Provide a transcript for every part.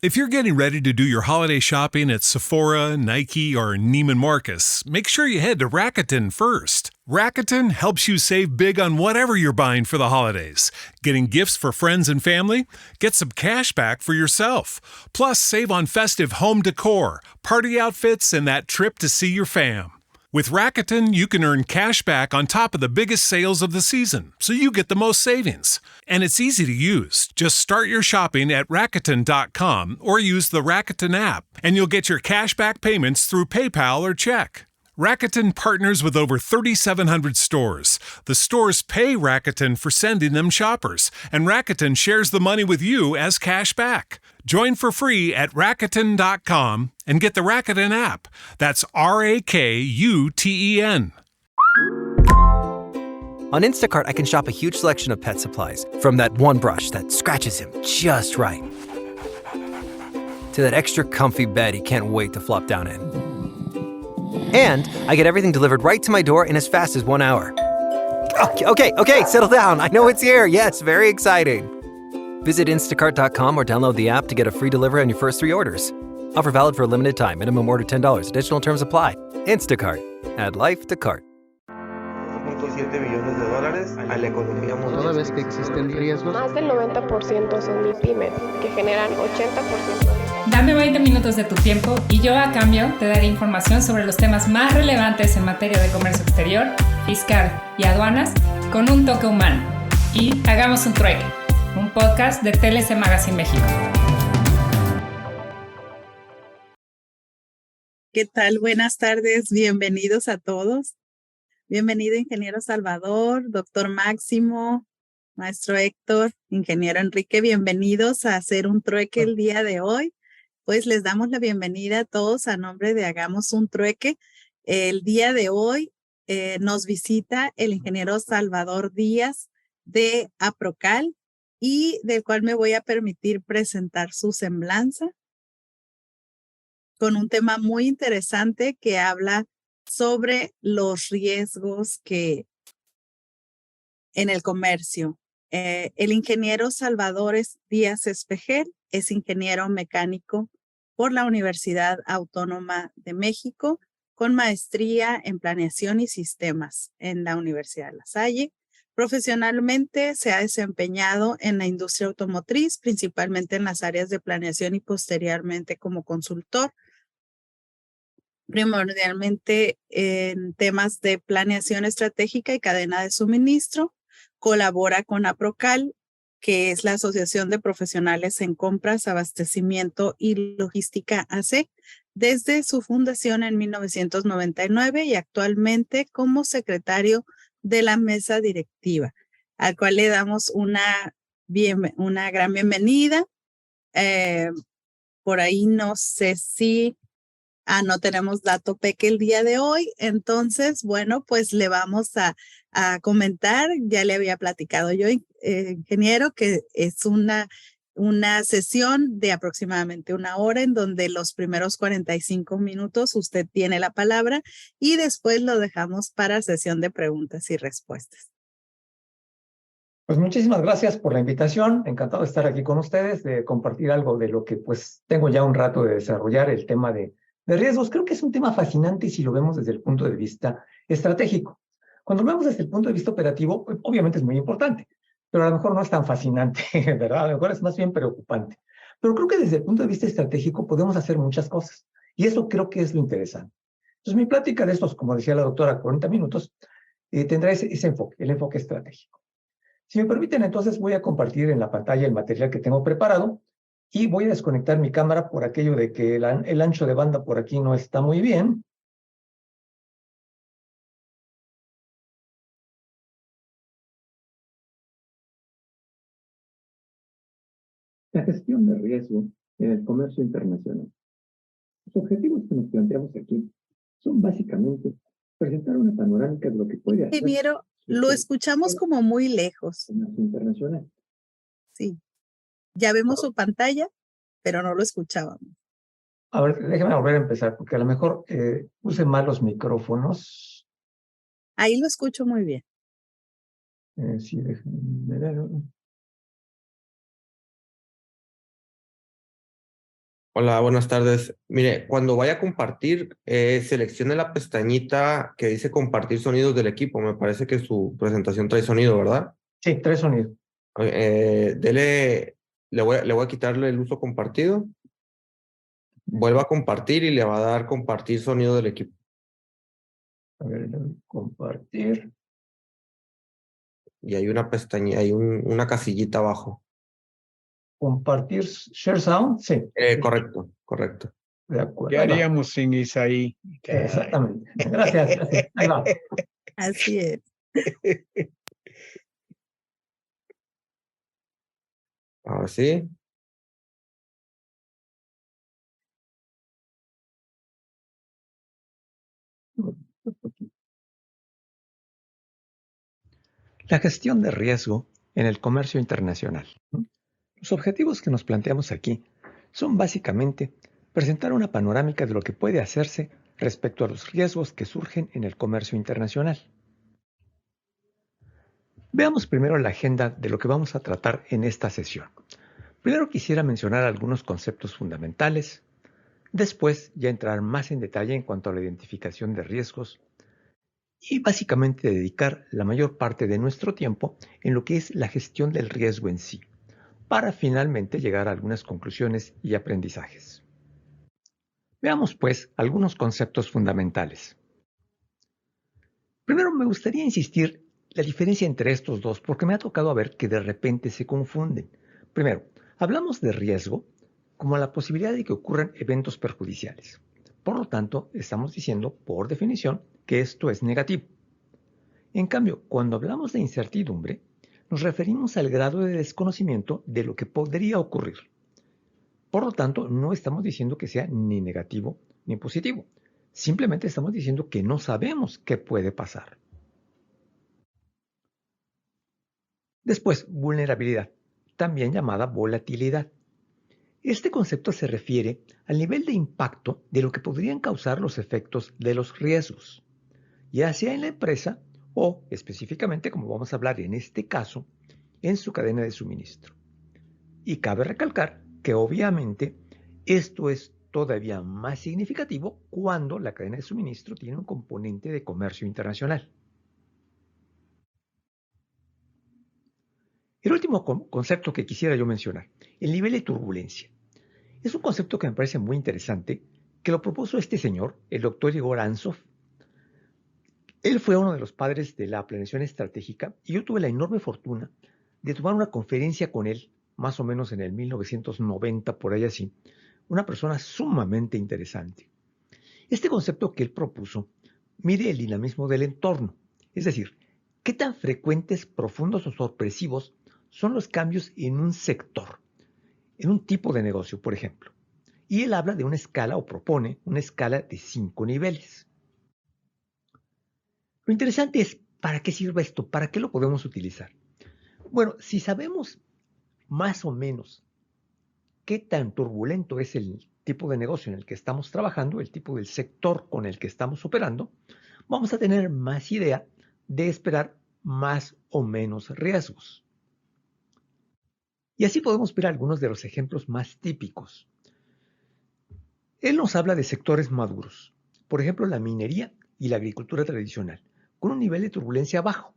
If you're getting ready to do your holiday shopping at Sephora, Nike, or Neiman Marcus, make sure you head to Rakuten first. Rakuten helps you save big on whatever you're buying for the holidays. Getting gifts for friends and family? Get some cash back for yourself. Plus, save on festive home decor, party outfits, and that trip to see your fam. With Rakuten, you can earn cash back on top of the biggest sales of the season, so you get the most savings. And it's easy to use. Just start your shopping at Rakuten.com or use the Rakuten app, and you'll get your cash back payments through PayPal or check. Rakuten partners with over 3,700 stores. The stores pay Rakuten for sending them shoppers, and Rakuten shares the money with you as cash back. Join for free at Rakuten.com and get the Rakuten app. That's Rakuten. On Instacart, I can shop a huge selection of pet supplies, from that one brush that scratches him just right, to that extra comfy bed he can't wait to flop down in. And I get everything delivered right to my door in as fast as 1 hour. Okay, settle down. I know it's here. Yes, very exciting. Visit instacart.com or download the app to get a free delivery on your first 3 orders. Offer valid for a limited time. Minimum order $10. Additional terms apply. Instacart. Add life to cart. $2.7 billones a la economía mundial. Toda vez que existen riesgos. Más del 90% son MIPYMES, que generan 80% de... Dame 20 minutos de tu tiempo y yo a cambio te daré información sobre los temas más relevantes en materia de comercio exterior, fiscal y aduanas con un toque humano. Y hagamos un trueque, un podcast de TLC Magazine México. ¿Qué tal? Buenas tardes, bienvenidos a todos. Bienvenido, ingeniero Salvador, doctor Máximo, maestro Héctor, ingeniero Enrique, bienvenidos a hacer un trueque el día de hoy. Pues les damos la bienvenida a todos a nombre de Hagamos un Trueque. El día de hoy nos visita el ingeniero Salvador Díaz de Aprocal y del cual me voy a permitir presentar su semblanza con un tema muy interesante que habla sobre los riesgos que en el comercio. El ingeniero Salvador Díaz Espejel es ingeniero mecánico por la Universidad Autónoma de México, con maestría en planeación y sistemas en la Universidad de La Salle. Profesionalmente se ha desempeñado en la industria automotriz, principalmente en las áreas de planeación y posteriormente como consultor, primordialmente en temas de planeación estratégica y cadena de suministro. Colabora con Aprocal, que es la Asociación de Profesionales en Compras, Abastecimiento y Logística AC, desde su fundación en 1999 y actualmente como secretario de la mesa directiva, al cual le damos una gran bienvenida. Por ahí no sé si... no tenemos dato peque el día de hoy, entonces, bueno, pues le vamos a comentar. Ya le había platicado yo, ingeniero, que es una sesión de aproximadamente 1 hora en donde los primeros 45 minutos usted tiene la palabra y después lo dejamos para sesión de preguntas y respuestas. Pues muchísimas gracias por la invitación. Encantado de estar aquí con ustedes, de compartir algo de lo que pues tengo ya un rato de desarrollar, el tema de riesgos. Creo que es un tema fascinante si lo vemos desde el punto de vista estratégico. Cuando lo vemos desde el punto de vista operativo, obviamente es muy importante, pero a lo mejor no es tan fascinante, ¿verdad? A lo mejor es más bien preocupante. Pero creo que desde el punto de vista estratégico podemos hacer muchas cosas, y eso creo que es lo interesante. Entonces, mi plática de estos, como decía la doctora, 40 minutos, tendrá ese enfoque, el enfoque estratégico. Si me permiten, entonces voy a compartir en la pantalla el material que tengo preparado, y voy a desconectar mi cámara por aquello de que el ancho de banda por aquí no está muy bien. La gestión de riesgo en el comercio internacional. Los objetivos que nos planteamos aquí son básicamente presentar una panorámica de lo que puede hacer. Ingeniero, lo escuchamos como muy lejos. Comercio internacional. Sí, ya vemos su pantalla, pero no lo escuchábamos. A ver, déjeme volver a empezar, porque a lo mejor puse mal los micrófonos. Ahí lo escucho muy bien. Sí, déjenme ver. Hola, buenas tardes. Mire, cuando vaya a compartir, seleccione la pestañita que dice compartir sonidos del equipo. Me parece que su presentación trae sonido, ¿verdad? Sí, 3 sonidos. Dele, le voy a quitarle el uso compartido. Vuelva a compartir y le va a dar compartir sonido del equipo. A ver, compartir. Y hay una pestaña, hay una casillita abajo. Compartir Share Sound, sí. Correcto, correcto. De acuerdo. ¿Qué Ahí va. haríamos sin Isaí? Exactamente. Gracias, gracias. Ahí va. Así es. Ahora sí. La gestión de riesgo en el comercio internacional. Los objetivos que nos planteamos aquí son básicamente presentar una panorámica de lo que puede hacerse respecto a los riesgos que surgen en el comercio internacional. Veamos primero la agenda de lo que vamos a tratar en esta sesión. Primero quisiera mencionar algunos conceptos fundamentales, después ya entrar más en detalle en cuanto a la identificación de riesgos y básicamente dedicar la mayor parte de nuestro tiempo en lo que es la gestión del riesgo en sí, para finalmente llegar a algunas conclusiones y aprendizajes. Veamos pues algunos conceptos fundamentales. Primero me gustaría insistir la diferencia entre estos dos porque me ha tocado ver que de repente se confunden. Primero, hablamos de riesgo como la posibilidad de que ocurran eventos perjudiciales. Por lo tanto, estamos diciendo, por definición, que esto es negativo. En cambio, cuando hablamos de incertidumbre, nos referimos al grado de desconocimiento de lo que podría ocurrir. Por lo tanto, no estamos diciendo que sea ni negativo ni positivo. Simplemente estamos diciendo que no sabemos qué puede pasar. Después, vulnerabilidad, también llamada volatilidad. Este concepto se refiere al nivel de impacto de lo que podrían causar los efectos de los riesgos, ya sea en la empresa o específicamente, como vamos a hablar en este caso, en su cadena de suministro. Y cabe recalcar que obviamente esto es todavía más significativo cuando la cadena de suministro tiene un componente de comercio internacional. El último concepto que quisiera yo mencionar, el nivel de turbulencia. Es un concepto que me parece muy interesante, que lo propuso este señor, el doctor Igor Ansoff. Él fue uno de los padres de la planeación estratégica y yo tuve la enorme fortuna de tomar una conferencia con él, más o menos en el 1990, por ahí así. Una persona sumamente interesante. Este concepto que él propuso mide el dinamismo del entorno, es decir, qué tan frecuentes, profundos o sorpresivos son los cambios en un sector, en un tipo de negocio, por ejemplo. Y él habla de una escala o propone una escala de 5 niveles. Lo interesante es, ¿para qué sirve esto? ¿Para qué lo podemos utilizar? Bueno, si sabemos más o menos qué tan turbulento es el tipo de negocio en el que estamos trabajando, el tipo del sector con el que estamos operando, vamos a tener más idea de esperar más o menos riesgos. Y así podemos ver algunos de los ejemplos más típicos. Él nos habla de sectores maduros, por ejemplo la minería y la agricultura tradicional, con un nivel de turbulencia bajo,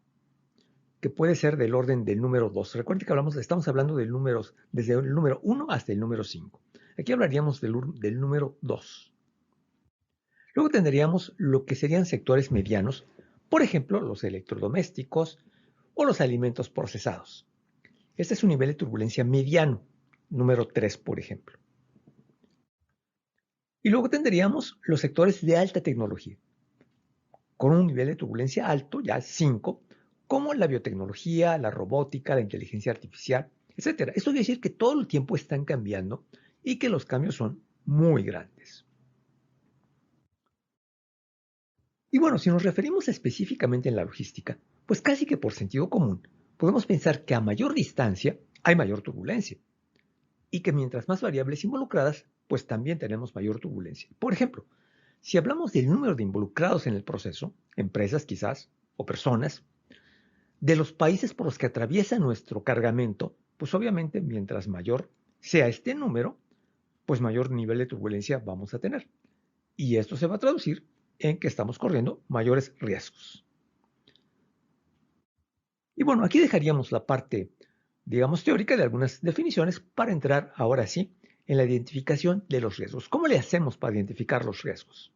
que puede ser del orden del número 2. Recuerden que estamos hablando de números desde el número 1 hasta el número 5. Aquí hablaríamos del número 2. Luego tendríamos lo que serían sectores medianos, por ejemplo los electrodomésticos o los alimentos procesados. Este es un nivel de turbulencia mediano, número 3, por ejemplo. Y luego tendríamos los sectores de alta tecnología, con un nivel de turbulencia alto, ya 5, como la biotecnología, la robótica, la inteligencia artificial, etc. Esto quiere decir que todo el tiempo están cambiando y que los cambios son muy grandes. Y bueno, si nos referimos específicamente en la logística, pues casi que por sentido común, podemos pensar que a mayor distancia hay mayor turbulencia y que mientras más variables involucradas, pues también tenemos mayor turbulencia. Por ejemplo, si hablamos del número de involucrados en el proceso, empresas quizás, o personas, de los países por los que atraviesa nuestro cargamento, pues obviamente mientras mayor sea este número, pues mayor nivel de turbulencia vamos a tener. Y esto se va a traducir en que estamos corriendo mayores riesgos. Y bueno, aquí dejaríamos la parte, digamos, teórica de algunas definiciones para entrar ahora sí en la identificación de los riesgos. ¿Cómo le hacemos para identificar los riesgos?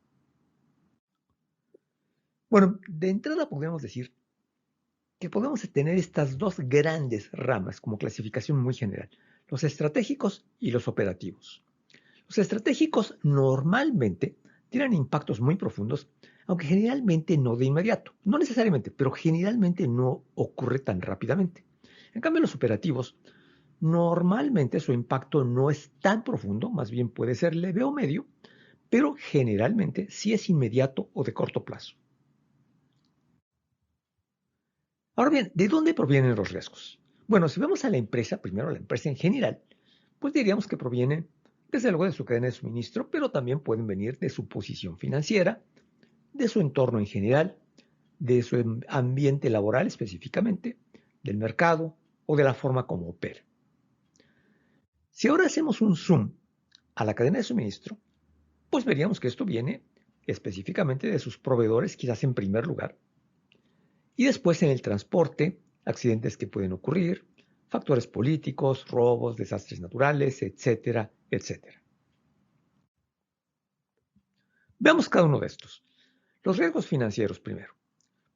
Bueno, de entrada podemos decir que podemos tener estas dos grandes ramas como clasificación muy general, los estratégicos y los operativos. Los estratégicos normalmente tienen impactos muy profundos, aunque generalmente no de inmediato. No necesariamente, pero generalmente no ocurre tan rápidamente. En cambio, los operativos, normalmente su impacto no es tan profundo, más bien puede ser leve o medio, pero generalmente sí es inmediato o de corto plazo. Ahora bien, ¿de dónde provienen los riesgos? Bueno, si vemos a la empresa, primero la empresa en general, pues diríamos que provienen desde luego de su cadena de suministro, pero también pueden venir de su posición financiera, de su entorno en general, de su ambiente laboral específicamente, del mercado o de la forma como opera. Si ahora hacemos un zoom a la cadena de suministro, pues veríamos que esto viene específicamente de sus proveedores, quizás en primer lugar, y después en el transporte, accidentes que pueden ocurrir, factores políticos, robos, desastres naturales, etcétera, etcétera. Veamos cada uno de estos. Los riesgos financieros primero.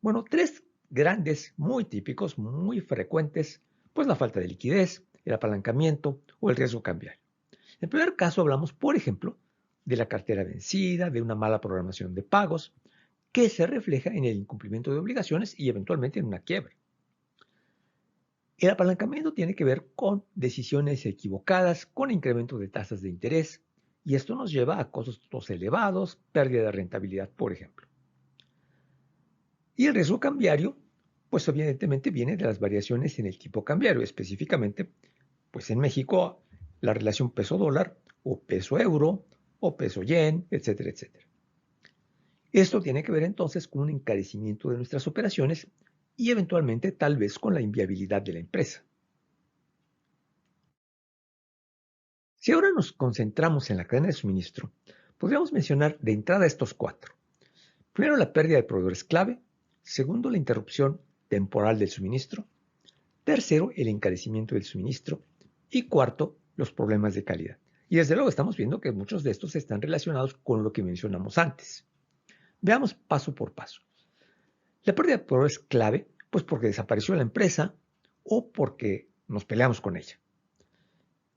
Bueno, tres grandes, muy típicos, muy frecuentes, pues la falta de liquidez, el apalancamiento o el riesgo cambiario. En el primer caso hablamos, por ejemplo, de la cartera vencida, de una mala programación de pagos, que se refleja en el incumplimiento de obligaciones y eventualmente en una quiebra. El apalancamiento tiene que ver con decisiones equivocadas, con incremento de tasas de interés, y esto nos lleva a costos elevados, pérdida de rentabilidad, por ejemplo. Y el riesgo cambiario, pues evidentemente viene de las variaciones en el tipo cambiario, específicamente, pues en México, la relación peso-dólar, o peso-euro, o peso-yen, etcétera, etcétera. Esto tiene que ver entonces con un encarecimiento de nuestras operaciones y eventualmente tal vez con la inviabilidad de la empresa. Si ahora nos concentramos en la cadena de suministro, podríamos mencionar de entrada estos cuatro. Primero, la pérdida de proveedores clave. Segundo, la interrupción temporal del suministro. Tercero, el encarecimiento del suministro. Y cuarto, los problemas de calidad. Y desde luego estamos viendo que muchos de estos están relacionados con lo que mencionamos antes. Veamos paso por paso. La pérdida de proveedores clave, pues porque desapareció la empresa o porque nos peleamos con ella.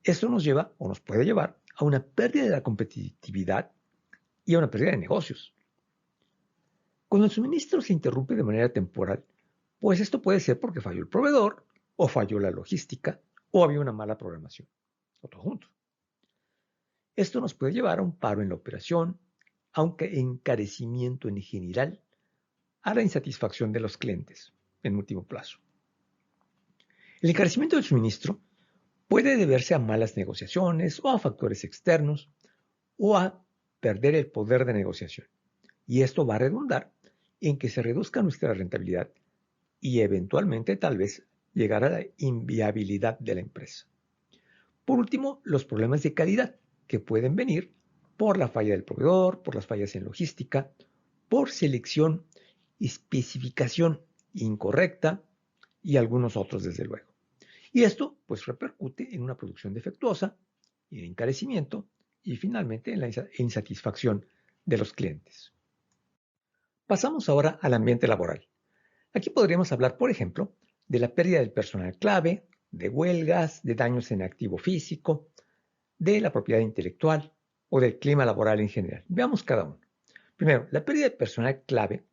Esto nos lleva o nos puede llevar a una pérdida de la competitividad y a una pérdida de negocios. Cuando el suministro se interrumpe de manera temporal, pues esto puede ser porque falló el proveedor, o falló la logística, o había una mala programación, o todo junto. Esto nos puede llevar a un paro en la operación, aunque encarecimiento en general, a la insatisfacción de los clientes en último plazo. El encarecimiento del suministro puede deberse a malas negociaciones o a factores externos o a perder el poder de negociación. Y esto va a redundar en que se reduzca nuestra rentabilidad y eventualmente tal vez llegar a la inviabilidad de la empresa. Por último, los problemas de calidad que pueden venir por la falla del proveedor, por las fallas en logística, por selección y especificación incorrecta y algunos otros desde luego. Y esto pues repercute en una producción defectuosa y en encarecimiento y finalmente en la insatisfacción de los clientes. Pasamos ahora al ambiente laboral. Aquí podríamos hablar, por ejemplo, de la pérdida del personal clave, de huelgas, de daños en activo físico, de la propiedad intelectual o del clima laboral en general. Veamos cada uno. Primero, la pérdida de personal clave,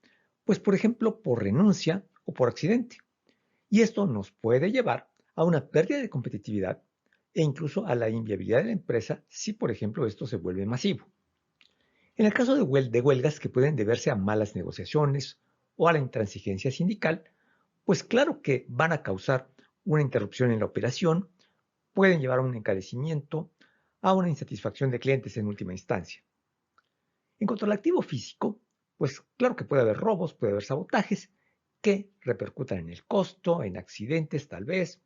pues por ejemplo por renuncia o por accidente. Y esto nos puede llevar a una pérdida de competitividad e incluso a la inviabilidad de la empresa si por ejemplo esto se vuelve masivo. En el caso de huelgas que pueden deberse a malas negociaciones o a la intransigencia sindical, pues claro que van a causar una interrupción en la operación, pueden llevar a un encarecimiento, a una insatisfacción de clientes en última instancia. En cuanto al activo físico, pues claro que puede haber robos, puede haber sabotajes que repercutan en el costo, en accidentes tal vez,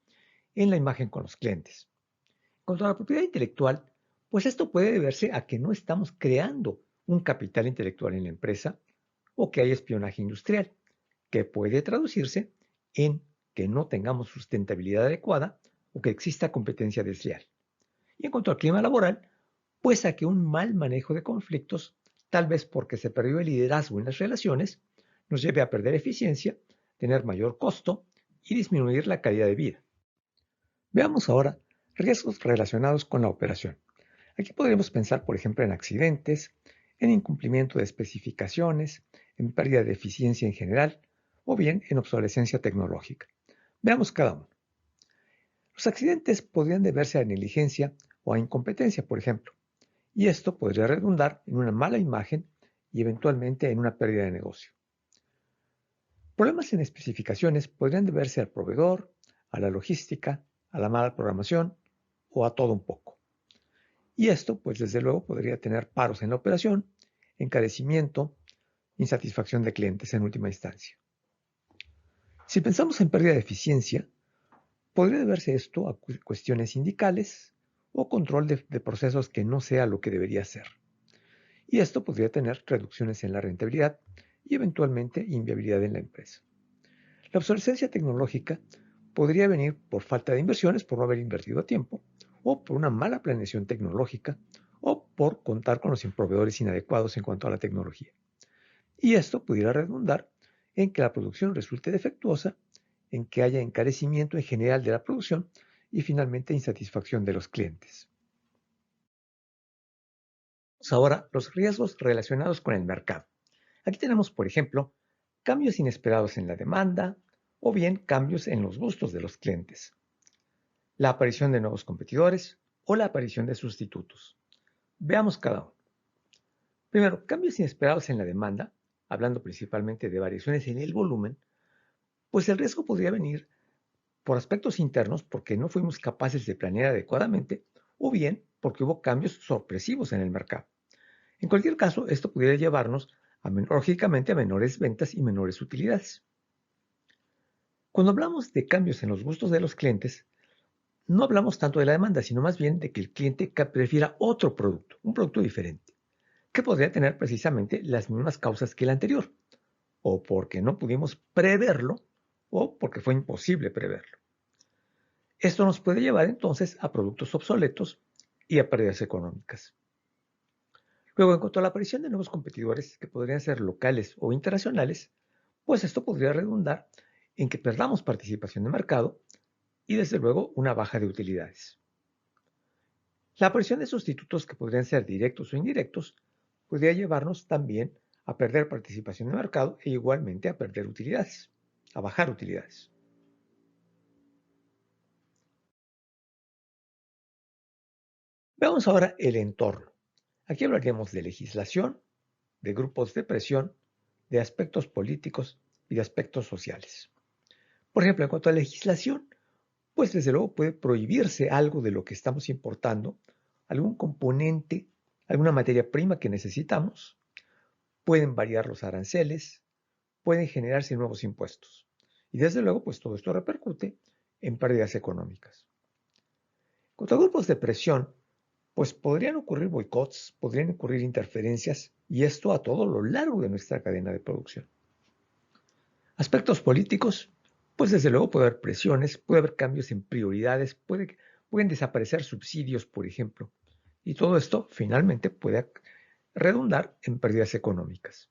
en la imagen con los clientes. En cuanto a la propiedad intelectual, Pues esto puede deberse a que no estamos creando un capital intelectual en la empresa o que hay espionaje industrial, que puede traducirse en que no tengamos sustentabilidad adecuada o que exista competencia desleal. Y en cuanto al clima laboral, pues a que un mal manejo de conflictos, tal vez porque se perdió el liderazgo en las relaciones, nos lleve a perder eficiencia, tener mayor costo y disminuir la calidad de vida. Veamos ahora riesgos relacionados con la operación. Aquí podríamos pensar, por ejemplo, en accidentes, en incumplimiento de especificaciones, en pérdida de eficiencia en general o bien en obsolescencia tecnológica. Veamos cada uno. Los accidentes podrían deberse a negligencia o a incompetencia, por ejemplo, y esto podría redundar en una mala imagen y eventualmente en una pérdida de negocio. Problemas en especificaciones podrían deberse al proveedor, a la logística, a la mala programación o a todo un poco. Y esto, pues desde luego, podría tener paros en la operación, encarecimiento, insatisfacción de clientes en última instancia. Si pensamos en pérdida de eficiencia, podría deberse esto a cuestiones sindicales o control de procesos que no sea lo que debería ser. Y esto podría tener reducciones en la rentabilidad y eventualmente inviabilidad en la empresa. La obsolescencia tecnológica podría venir por falta de inversiones, por no haber invertido a tiempo, o por una mala planeación tecnológica, o por contar con los proveedores inadecuados en cuanto a la tecnología. Y esto pudiera redundar en que la producción resulte defectuosa, en que haya encarecimiento en general de la producción y finalmente insatisfacción de los clientes. Ahora, los riesgos relacionados con el mercado. Aquí tenemos, por ejemplo, cambios inesperados en la demanda o bien cambios en los gustos de los clientes, la aparición de nuevos competidores o la aparición de sustitutos. Veamos cada uno. Primero, cambios inesperados en la demanda, hablando principalmente de variaciones en el volumen, pues el riesgo podría venir por aspectos internos porque no fuimos capaces de planear adecuadamente o bien porque hubo cambios sorpresivos en el mercado. En cualquier caso, esto pudiera llevarnos lógicamente a menores ventas y menores utilidades. Cuando hablamos de cambios en los gustos de los clientes, no hablamos tanto de la demanda, sino más bien de que el cliente prefiera otro producto, un producto diferente, que podría tener precisamente las mismas causas que el anterior, o porque no pudimos preverlo, o porque fue imposible preverlo. Esto nos puede llevar entonces a productos obsoletos y a pérdidas económicas. Luego, en cuanto a la aparición de nuevos competidores que podrían ser locales o internacionales, pues esto podría redundar en que perdamos participación de mercado y desde luego una baja de utilidades. La aparición de sustitutos que podrían ser directos o indirectos podría llevarnos también a perder participación de mercado e igualmente a perder utilidades, a bajar utilidades. Veamos ahora el entorno. Aquí hablaremos de legislación, de grupos de presión, de aspectos políticos y de aspectos sociales. Por ejemplo, en cuanto a legislación, pues desde luego puede prohibirse algo de lo que estamos importando, algún componente, alguna materia prima que necesitamos, pueden variar los aranceles, pueden generarse nuevos impuestos. Y desde luego, pues todo esto repercute en pérdidas económicas. En cuanto a grupos de presión, pues podrían ocurrir boicots, podrían ocurrir interferencias, y esto a todo lo largo de nuestra cadena de producción. Aspectos políticos, pues desde luego puede haber presiones, puede haber cambios en prioridades, pueden desaparecer subsidios, por ejemplo, y todo esto finalmente puede redundar en pérdidas económicas.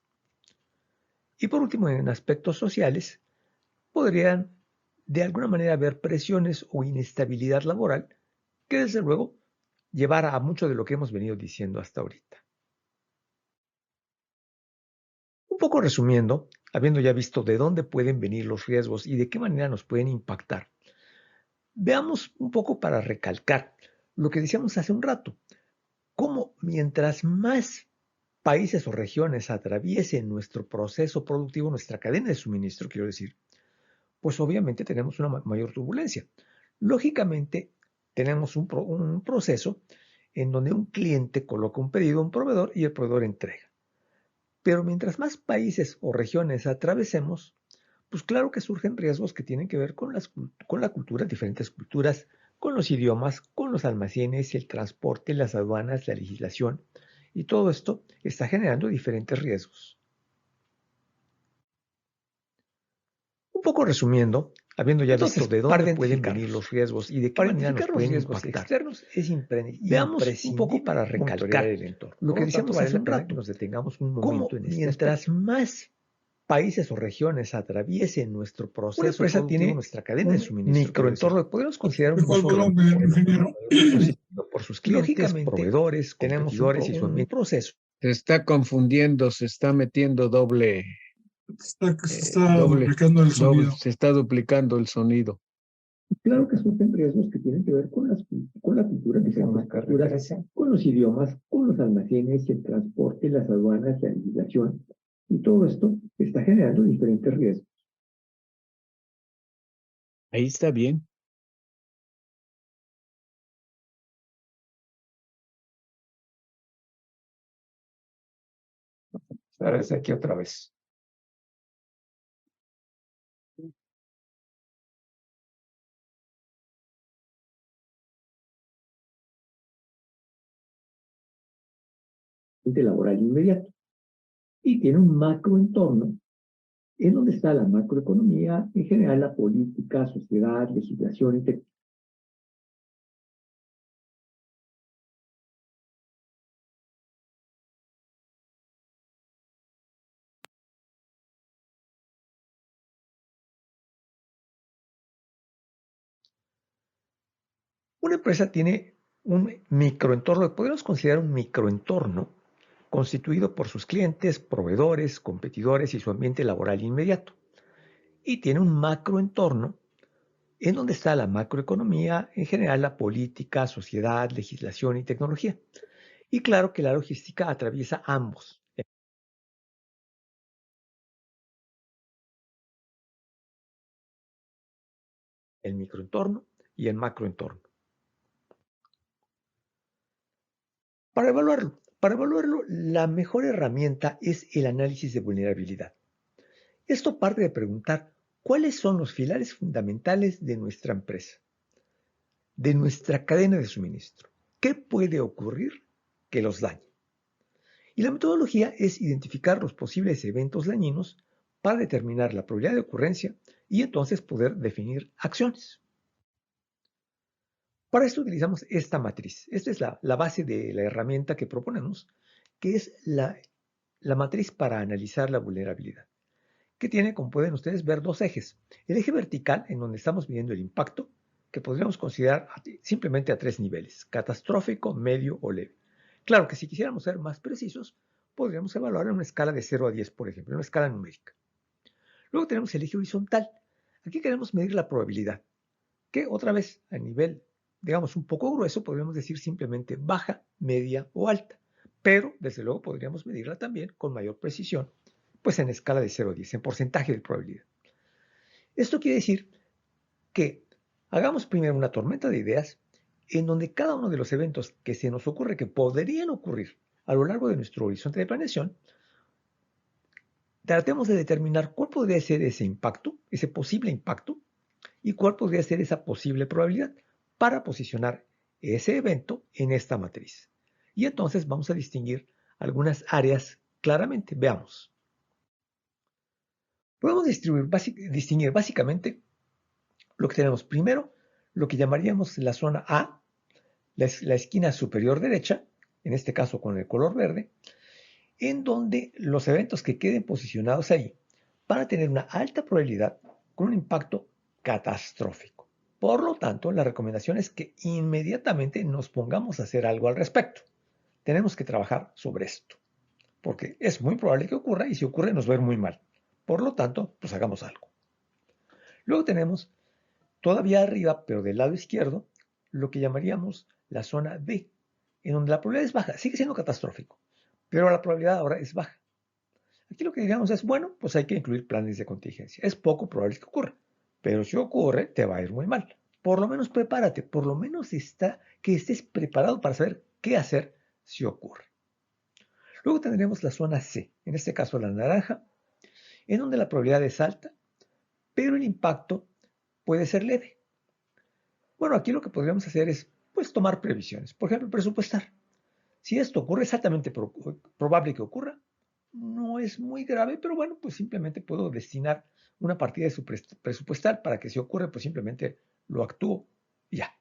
Y por último, en aspectos sociales, podrían de alguna manera haber presiones o inestabilidad laboral que desde luego llevara a mucho de lo que hemos venido diciendo hasta ahorita. Un poco resumiendo, habiendo ya visto de dónde pueden venir los riesgos y de qué manera nos pueden impactar, veamos un poco para recalcar lo que decíamos hace un rato, cómo mientras más países o regiones atraviesen nuestro proceso productivo, nuestra cadena de suministro, quiero decir, pues obviamente tenemos una mayor turbulencia. Lógicamente, tenemos un proceso en donde un cliente coloca un pedido a un proveedor y el proveedor entrega. Pero mientras más países o regiones atravesemos, pues claro que surgen riesgos que tienen que ver con la cultura, diferentes culturas, con los idiomas, con los almacenes, el transporte, las aduanas, la legislación, y todo esto está generando diferentes riesgos. Un poco resumiendo, habiendo ya visto de dónde pueden venir los riesgos y de qué manera nos pueden impactar externos, es veamos un poco para recalcar el entorno. Lo que decíamos hace un rato, nos detengamos un momento en este mientras más países o regiones atraviesen nuestro proceso, una empresa tiene nuestra cadena de suministro, microentorno, podemos considerar un microentorno por sus clientes, proveedores, competidores y su ambiente proceso. Se está confundiendo, se está metiendo doble. Se está duplicando el sonido. Se está duplicando el sonido. Claro que surgen riesgos que tienen que ver con la cultura, con los idiomas, con los almacenes, el transporte, las aduanas, la legislación, y todo esto está generando diferentes riesgos. Ahí está bien. Ahora es aquí otra vez. Laboral inmediato y tiene un macroentorno en donde está la macroeconomía, en general la política, sociedad, legislación y tecnología. Una empresa tiene un microentorno, podemos considerar un microentorno constituido por sus clientes, proveedores, competidores y su ambiente laboral inmediato. Y tiene un macroentorno en donde está la macroeconomía, en general la política, sociedad, legislación y tecnología. Y claro que la logística atraviesa ambos. El microentorno y el macroentorno. Para evaluarlo, la mejor herramienta es el análisis de vulnerabilidad. Esto parte de preguntar cuáles son los pilares fundamentales de nuestra empresa, de nuestra cadena de suministro. ¿Qué puede ocurrir que los dañe? Y la metodología es identificar los posibles eventos dañinos para determinar la probabilidad de ocurrencia y entonces poder definir acciones. Para esto utilizamos esta matriz. Esta es la base de la herramienta que proponemos, que es la matriz para analizar la vulnerabilidad, que tiene, como pueden ustedes ver, dos ejes. El eje vertical, en donde estamos midiendo el impacto, que podríamos considerar simplemente a 3 niveles: catastrófico, medio o leve. Claro que si quisiéramos ser más precisos, podríamos evaluar en una escala de 0 a 10, por ejemplo, en una escala numérica. Luego tenemos el eje horizontal. Aquí queremos medir la probabilidad, que otra vez a nivel, digamos, un poco grueso, podríamos decir simplemente baja, media o alta. Pero, desde luego, podríamos medirla también con mayor precisión, pues en escala de 0 a 10, en porcentaje de probabilidad. Esto quiere decir que hagamos primero una tormenta de ideas en donde cada uno de los eventos que se nos ocurre que podrían ocurrir a lo largo de nuestro horizonte de planeación, tratemos de determinar cuál podría ser ese impacto, ese posible impacto, y cuál podría ser esa posible probabilidad para posicionar ese evento en esta matriz. Y entonces vamos a distinguir algunas áreas claramente. Veamos. Podemos distinguir básicamente lo que tenemos primero, lo que llamaríamos la zona A, la esquina superior derecha, en este caso con el color verde, en donde los eventos que queden posicionados ahí van a tener una alta probabilidad con un impacto catastrófico. Por lo tanto, la recomendación es que inmediatamente nos pongamos a hacer algo al respecto. Tenemos que trabajar sobre esto, porque es muy probable que ocurra y si ocurre nos va a ir muy mal. Por lo tanto, pues hagamos algo. Luego tenemos todavía arriba, pero del lado izquierdo, lo que llamaríamos la zona D, en donde la probabilidad es baja. Sigue siendo catastrófico, pero la probabilidad ahora es baja. Aquí lo que digamos es, bueno, pues hay que incluir planes de contingencia. Es poco probable que ocurra, pero si ocurre, te va a ir muy mal. Por lo menos prepárate, por lo menos que estés preparado para saber qué hacer si ocurre. Luego tendremos la zona C, en este caso la naranja, en donde la probabilidad es alta, pero el impacto puede ser leve. Bueno, aquí lo que podríamos hacer es pues tomar previsiones. Por ejemplo, presupuestar. Si esto ocurre, exactamente probable que ocurra, no es muy grave, pero bueno, pues simplemente puedo destinar una partida de su presupuestal para que si ocurre, pues simplemente lo actúo y ya.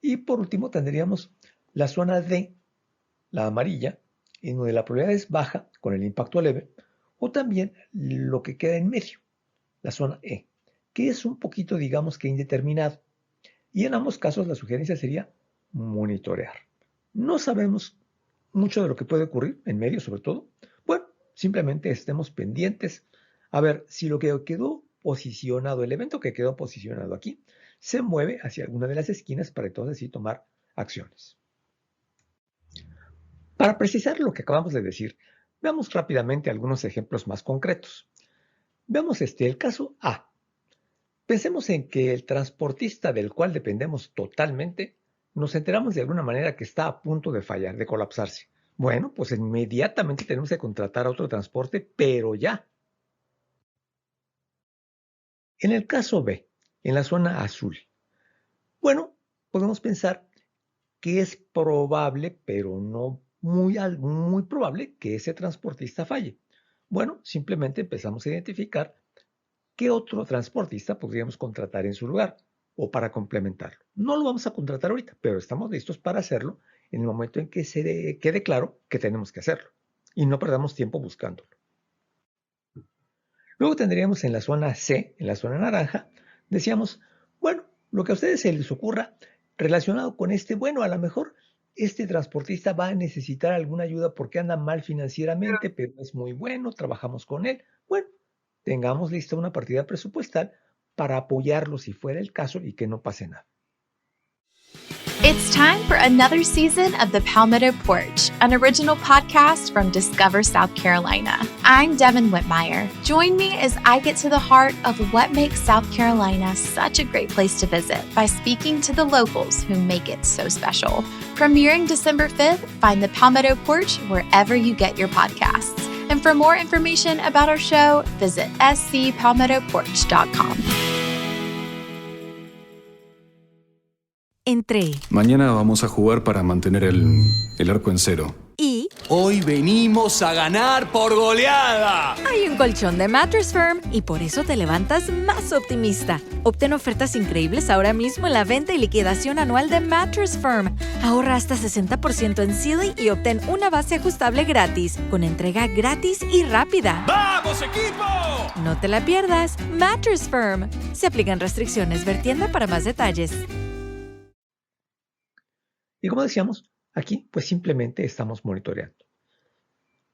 Y por último tendríamos la zona D, la amarilla, en donde la probabilidad es baja con el impacto leve, o también lo que queda en medio, la zona E, que es un poquito, digamos que indeterminado. Y en ambos casos la sugerencia sería monitorear. No sabemos mucho de lo que puede ocurrir, en medio sobre todo. Bueno, simplemente estemos pendientes a ver si lo que quedó posicionado, el evento que quedó posicionado aquí, se mueve hacia alguna de las esquinas para entonces sí tomar acciones. Para precisar lo que acabamos de decir, veamos rápidamente algunos ejemplos más concretos. Veamos el caso A. Pensemos en que el transportista del cual dependemos totalmente, nos enteramos de alguna manera que está a punto de fallar, de colapsarse. Bueno, pues inmediatamente tenemos que contratar a otro transporte, pero ya. En el caso B, en la zona azul, bueno, podemos pensar que es probable, pero no muy probable, que ese transportista falle. Bueno, simplemente empezamos a identificar qué otro transportista podríamos contratar en su lugar o para complementarlo. No lo vamos a contratar ahorita, pero estamos listos para hacerlo en el momento en que quede claro que tenemos que hacerlo y no perdamos tiempo buscándolo. Luego tendríamos en la zona C, en la zona naranja, decíamos, bueno, lo que a ustedes se les ocurra relacionado con bueno, a lo mejor este transportista va a necesitar alguna ayuda porque anda mal financieramente, pero es muy bueno, trabajamos con él. Bueno, tengamos lista una partida presupuestal para apoyarlo si fuera el caso y que no pase nada. It's time for another season of The Palmetto Porch, an original podcast from Discover South Carolina. I'm Devin Whitmire. Join me as I get to the heart of what makes South Carolina such a great place to visit by speaking to the locals who make it so special. Premiering December 5th, find The Palmetto Porch wherever you get your podcasts. And for more information about our show, visit scpalmettoporch.com. Entré. Mañana vamos a jugar para mantener el arco en cero. Y hoy venimos a ganar por goleada. Hay un colchón de Mattress Firm y por eso te levantas más optimista. Obtén ofertas increíbles ahora mismo en la venta y liquidación anual de Mattress Firm. Ahorra hasta 60% en Sealy y obtén una base ajustable gratis, con entrega gratis y rápida. ¡Vamos, equipo! No te la pierdas. Mattress Firm. Se aplican restricciones. Ver tienda para más detalles. Y como decíamos, aquí pues simplemente estamos monitoreando.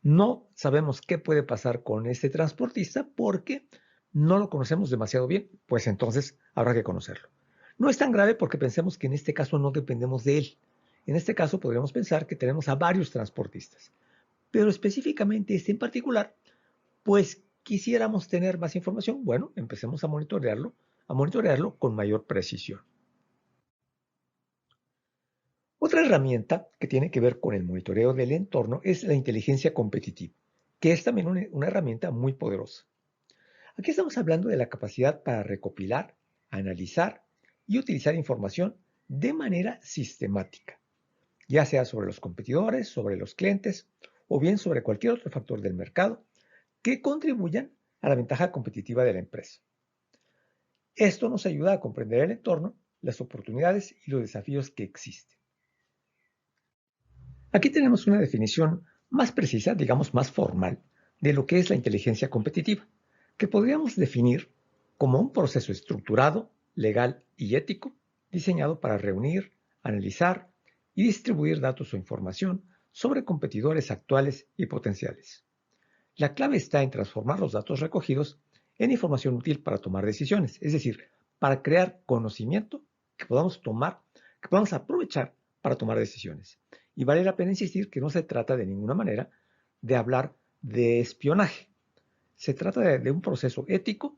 No sabemos qué puede pasar con este transportista porque no lo conocemos demasiado bien, pues entonces habrá que conocerlo. No es tan grave porque pensemos que en este caso no dependemos de él. En este caso podríamos pensar que tenemos a varios transportistas, pero específicamente este en particular, pues quisiéramos tener más información. Bueno, empecemos a monitorearlo con mayor precisión. Otra herramienta que tiene que ver con el monitoreo del entorno es la inteligencia competitiva, que es también una herramienta muy poderosa. Aquí estamos hablando de la capacidad para recopilar, analizar y utilizar información de manera sistemática, ya sea sobre los competidores, sobre los clientes o bien sobre cualquier otro factor del mercado que contribuyan a la ventaja competitiva de la empresa. Esto nos ayuda a comprender el entorno, las oportunidades y los desafíos que existen. Aquí tenemos una definición más precisa, digamos más formal, de lo que es la inteligencia competitiva, que podríamos definir como un proceso estructurado, legal y ético, diseñado para reunir, analizar y distribuir datos o información sobre competidores actuales y potenciales. La clave está en transformar los datos recogidos en información útil para tomar decisiones, es decir, para crear conocimiento que podamos aprovechar para tomar decisiones. Y vale la pena insistir que no se trata de ninguna manera de hablar de espionaje. Se trata de un proceso ético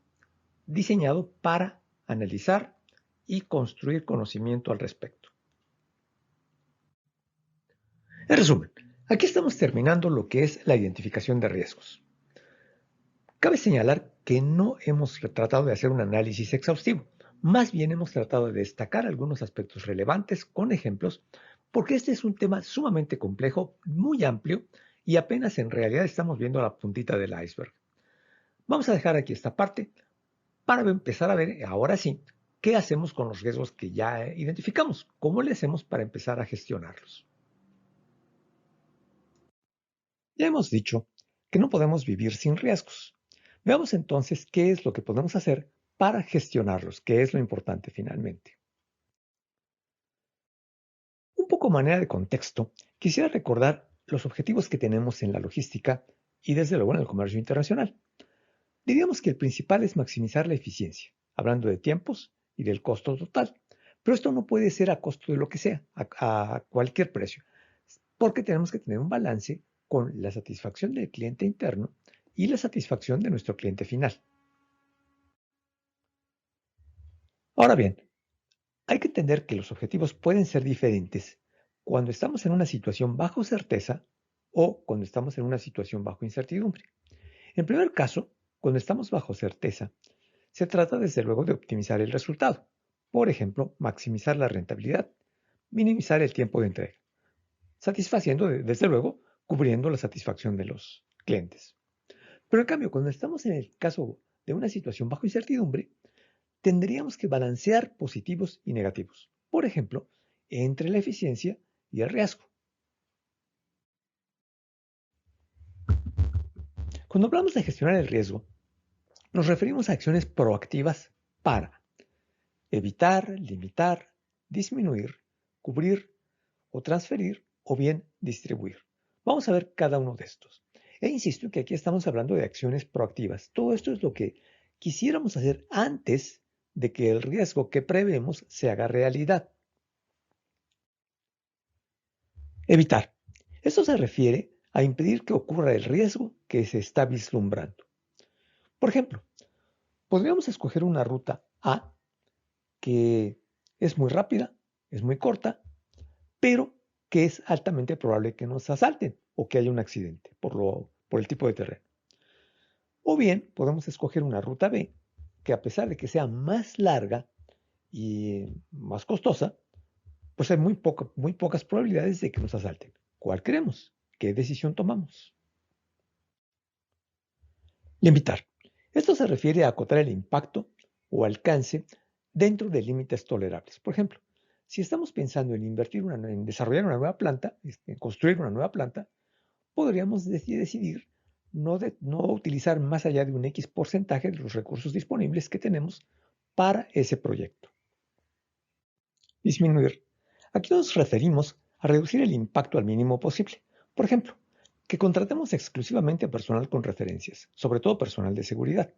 diseñado para analizar y construir conocimiento al respecto. En resumen, aquí estamos terminando lo que es la identificación de riesgos. Cabe señalar que no hemos tratado de hacer un análisis exhaustivo, Más bien hemos tratado de destacar algunos aspectos relevantes con ejemplos, porque este es un tema sumamente complejo, muy amplio, y apenas en realidad estamos viendo la puntita del iceberg. Vamos a dejar aquí esta parte para empezar a ver, ahora sí, qué hacemos con los riesgos que ya identificamos, cómo le hacemos para empezar a gestionarlos. Ya hemos dicho que no podemos vivir sin riesgos. Veamos entonces qué es lo que podemos hacer para gestionarlos, que es lo importante finalmente. Un poco manera de contexto, quisiera recordar los objetivos que tenemos en la logística y desde luego en el comercio internacional. Diríamos que el principal es maximizar la eficiencia, hablando de tiempos y del costo total. Pero esto no puede ser a costo de lo que sea, a cualquier precio, porque tenemos que tener un balance con la satisfacción del cliente interno y la satisfacción de nuestro cliente final. Ahora bien, hay que entender que los objetivos pueden ser diferentes cuando estamos en una situación bajo certeza o cuando estamos en una situación bajo incertidumbre. En primer caso, cuando estamos bajo certeza, se trata desde luego de optimizar el resultado. Por ejemplo, maximizar la rentabilidad, minimizar el tiempo de entrega, satisfaciendo, desde luego, cubriendo la satisfacción de los clientes. Pero en cambio, cuando estamos en el caso de una situación bajo incertidumbre, tendríamos que balancear positivos y negativos. Por ejemplo, entre la eficiencia y el riesgo. Cuando hablamos de gestionar el riesgo, nos referimos a acciones proactivas para evitar, limitar, disminuir, cubrir o transferir o bien distribuir. Vamos a ver cada uno de estos. E insisto que aquí estamos hablando de acciones proactivas. Todo esto es lo que quisiéramos hacer antes de que el riesgo que prevemos se haga realidad. Evitar. Esto se refiere a impedir que ocurra el riesgo que se está vislumbrando. Por ejemplo, podríamos escoger una ruta A que es muy rápida, es muy corta, pero que es altamente probable que nos asalten o que haya un accidente por el tipo de terreno. O bien podemos escoger una ruta B que, a pesar de que sea más larga y más costosa, pues hay muy pocas probabilidades de que nos asalten. ¿Cuál queremos? ¿Qué decisión tomamos? Limitar. Esto se refiere a acotar el impacto o alcance dentro de límites tolerables. Por ejemplo, si estamos pensando en en desarrollar una nueva planta, en construir una nueva planta, podríamos decidir no utilizar más allá de un X porcentaje de los recursos disponibles que tenemos para ese proyecto. Disminuir. Aquí nos referimos a reducir el impacto al mínimo posible. Por ejemplo, que contratemos exclusivamente a personal con referencias, sobre todo personal de seguridad.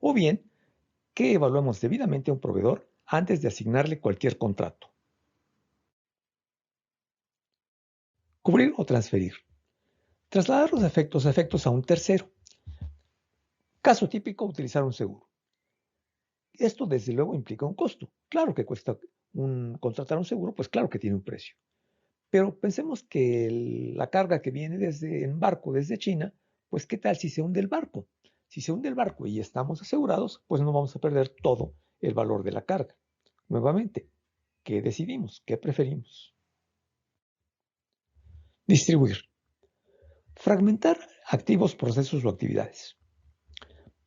O bien, que evaluemos debidamente a un proveedor antes de asignarle cualquier contrato. Cubrir o transferir. Trasladar los efectos a un tercero. Caso típico, utilizar un seguro. Esto desde luego implica un costo. Claro que cuesta contratar un seguro, pues claro que tiene un precio. Pero pensemos que la carga que viene en barco desde China, pues ¿qué tal si se hunde el barco? Si se hunde el barco y estamos asegurados, pues no vamos a perder todo el valor de la carga. Nuevamente, ¿qué decidimos? ¿Qué preferimos? Distribuir. Fragmentar activos, procesos o actividades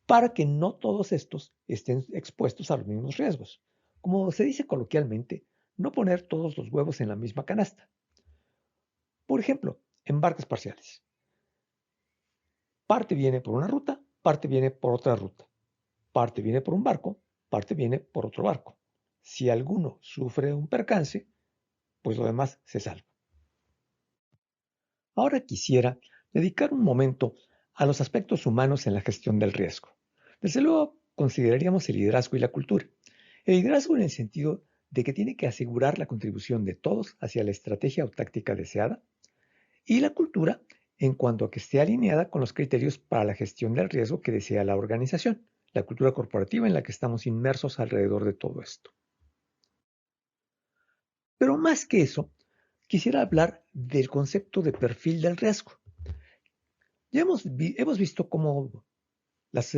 para que no todos estos estén expuestos a los mismos riesgos. Como se dice coloquialmente, no poner todos los huevos en la misma canasta. Por ejemplo, embarques parciales. Parte viene por una ruta, parte viene por otra ruta. Parte viene por un barco, parte viene por otro barco. Si alguno sufre un percance, pues lo demás se salva. Ahora quisiera dedicar un momento a los aspectos humanos en la gestión del riesgo. Desde luego, consideraríamos el liderazgo y la cultura. El liderazgo en el sentido de que tiene que asegurar la contribución de todos hacia la estrategia o táctica deseada, y la cultura en cuanto a que esté alineada con los criterios para la gestión del riesgo que desea la organización, la cultura corporativa en la que estamos inmersos alrededor de todo esto. Pero más que eso, quisiera hablar del concepto de perfil del riesgo. Ya hemos visto cómo las